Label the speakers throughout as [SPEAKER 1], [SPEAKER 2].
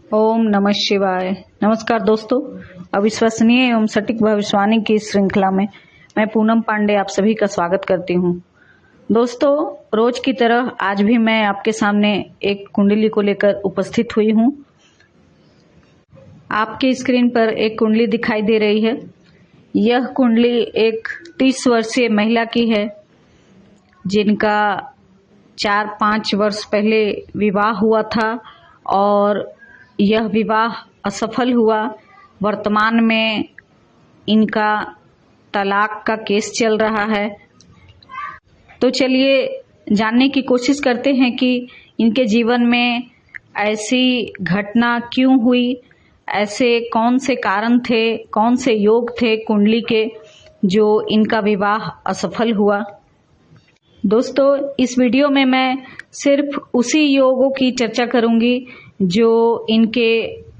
[SPEAKER 1] ओम नमः शिवाय। नमस्कार दोस्तों, अविश्वसनीय एवं सटीक भविष्यवाणी की इस श्रृंखला में मैं पूनम पांडे आप सभी का स्वागत करती हूँ। दोस्तों, रोज की तरह आज भी मैं आपके सामने एक कुंडली को लेकर उपस्थित हुई हूँ। आपके स्क्रीन पर एक कुंडली दिखाई दे रही है। यह कुंडली एक 30 वर्षीय महिला की है, जिनका 4-5 वर्ष पहले विवाह हुआ था और यह विवाह असफल हुआ। वर्तमान में इनका तलाक का केस चल रहा है। तो चलिए जानने की कोशिश करते हैं कि इनके जीवन में ऐसी घटना क्यों हुई, ऐसे कौन से कारण थे, कौन से योग थे कुंडली के जो इनका विवाह असफल हुआ। दोस्तों, इस वीडियो में मैं सिर्फ उसी योगों की चर्चा करूंगी जो इनके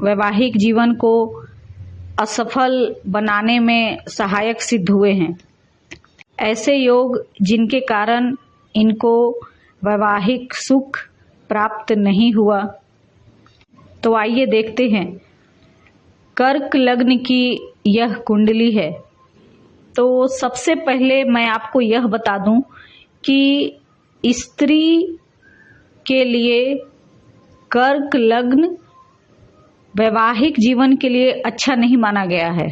[SPEAKER 1] वैवाहिक जीवन को असफल बनाने में सहायक सिद्ध हुए हैं। ऐसे योग जिनके कारण इनको वैवाहिक सुख प्राप्त नहीं हुआ। तो आइए देखते हैं। कर्क लग्न की यह कुंडली है। तो सबसे पहले मैं आपको यह बता दूं कि स्त्री के लिए कर्क लग्न वैवाहिक जीवन के लिए अच्छा नहीं माना गया है।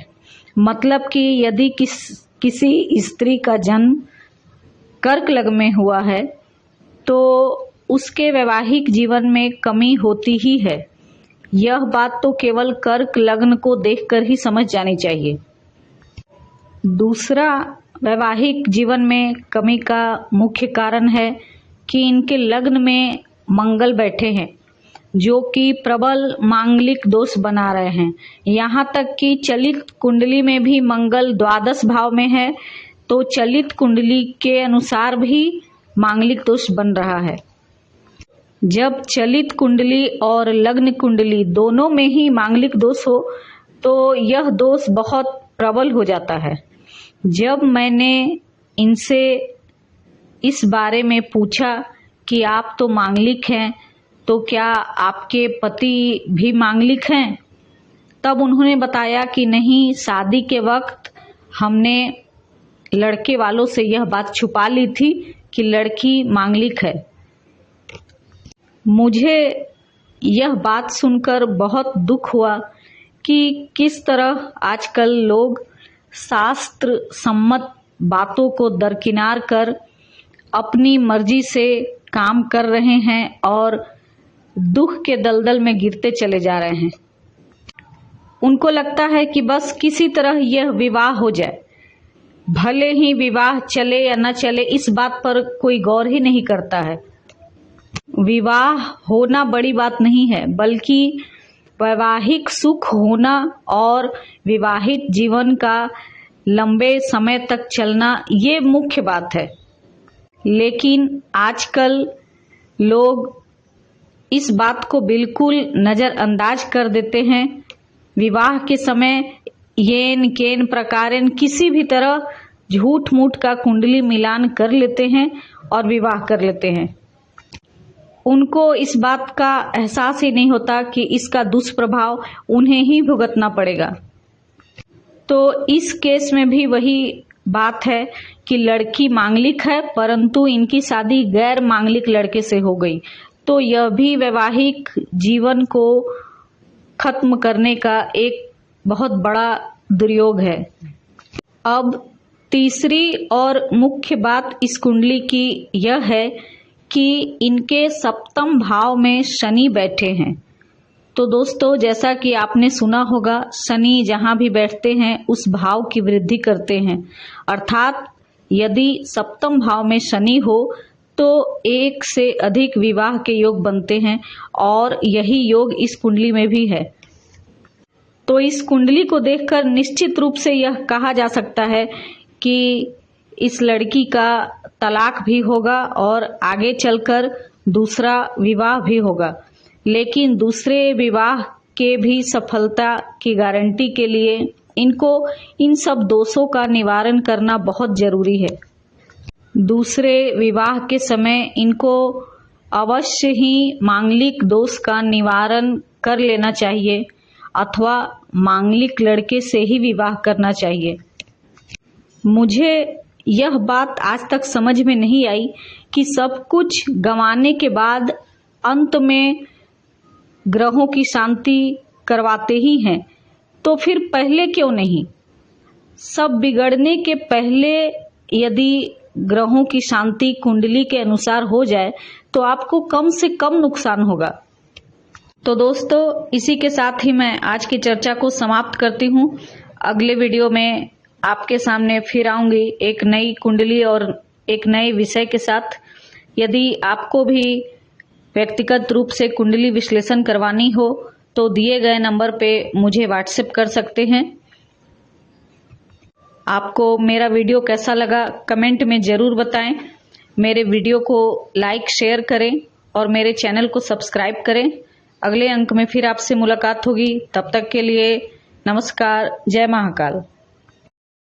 [SPEAKER 1] मतलब कि यदि किसी स्त्री का जन्म कर्क लग्न में हुआ है तो उसके वैवाहिक जीवन में कमी होती ही है। यह बात तो केवल कर्क लग्न को देखकर ही समझ जानी चाहिए। दूसरा, वैवाहिक जीवन में कमी का मुख्य कारण है कि इनके लग्न में मंगल बैठे हैं, जो कि प्रबल मांगलिक दोष बना रहे हैं। यहाँ तक कि चलित कुंडली में भी मंगल द्वादश भाव में है, तो चलित कुंडली के अनुसार भी मांगलिक दोष बन रहा है। जब चलित कुंडली और लग्न कुंडली दोनों में ही मांगलिक दोष हो तो यह दोष बहुत प्रबल हो जाता है। जब मैंने इनसे इस बारे में पूछा कि आप तो मांगलिक हैं, तो क्या आपके पति भी मांगलिक हैं, तब उन्होंने बताया कि नहीं, शादी के वक्त हमने लड़के वालों से यह बात छुपा ली थी कि लड़की मांगलिक है। मुझे यह बात सुनकर बहुत दुख हुआ कि किस तरह आजकल लोग शास्त्र सम्मत बातों को दरकिनार कर अपनी मर्जी से काम कर रहे हैं और दुख के दलदल में गिरते चले जा रहे हैं। उनको लगता है कि बस किसी तरह यह विवाह हो जाए, भले ही विवाह चले या न चले, इस बात पर कोई गौर ही नहीं करता है। विवाह होना बड़ी बात नहीं है, बल्कि वैवाहिक सुख होना और विवाहित जीवन का लंबे समय तक चलना, ये मुख्य बात है। लेकिन आजकल लोग इस बात को बिल्कुल नजरअंदाज कर देते हैं। विवाह के समय येन केन प्रकारेण किसी भी तरह झूठ मूठ का कुंडली मिलान कर लेते हैं और विवाह कर लेते हैं। उनको इस बात का एहसास ही नहीं होता कि इसका दुष्प्रभाव उन्हें ही भुगतना पड़ेगा। तो इस केस में भी वही बात है कि लड़की मांगलिक है, परंतु इनकी शादी गैर मांगलिक लड़के से हो गई, तो यह भी वैवाहिक जीवन को खत्म करने का एक बहुत बड़ा दुर्योग है। अब तीसरी और मुख्य बात इस कुंडली की यह है कि इनके सप्तम भाव में शनि बैठे हैं। तो दोस्तों, जैसा कि आपने सुना होगा, शनि जहां भी बैठते हैं उस भाव की वृद्धि करते हैं। अर्थात यदि सप्तम भाव में शनि हो तो एक से अधिक विवाह के योग बनते हैं और यही योग इस कुंडली में भी है। तो इस कुंडली को देखकर निश्चित रूप से यह कहा जा सकता है कि इस लड़की का तलाक भी होगा और आगे चलकर दूसरा विवाह भी होगा। लेकिन दूसरे विवाह के भी सफलता की गारंटी के लिए इनको इन सब दोषों का निवारण करना बहुत जरूरी है। दूसरे विवाह के समय इनको अवश्य ही मांगलिक दोष का निवारण कर लेना चाहिए अथवा मांगलिक लड़के से ही विवाह करना चाहिए। मुझे यह बात आज तक समझ में नहीं आई कि सब कुछ गंवाने के बाद अंत में ग्रहों की शांति करवाते ही हैं, तो फिर पहले क्यों नहीं? सब बिगड़ने के पहले यदि ग्रहों की शांति कुंडली के अनुसार हो जाए तो आपको कम से कम नुकसान होगा। तो दोस्तों, इसी के साथ ही मैं आज की चर्चा को समाप्त करती हूँ। अगले वीडियो में आपके सामने फिर आऊंगी एक नई कुंडली और एक नए विषय के साथ। यदि आपको भी व्यक्तिगत रूप से कुंडली विश्लेषण करवानी हो तो दिए गए नंबर पे मुझे व्हाट्सएप कर सकते हैं। आपको मेरा वीडियो कैसा लगा कमेंट में ज़रूर बताएं। मेरे वीडियो को लाइक शेयर करें और मेरे चैनल को सब्सक्राइब करें। अगले अंक में फिर आपसे मुलाकात होगी। तब तक के लिए नमस्कार। जय महाकाल।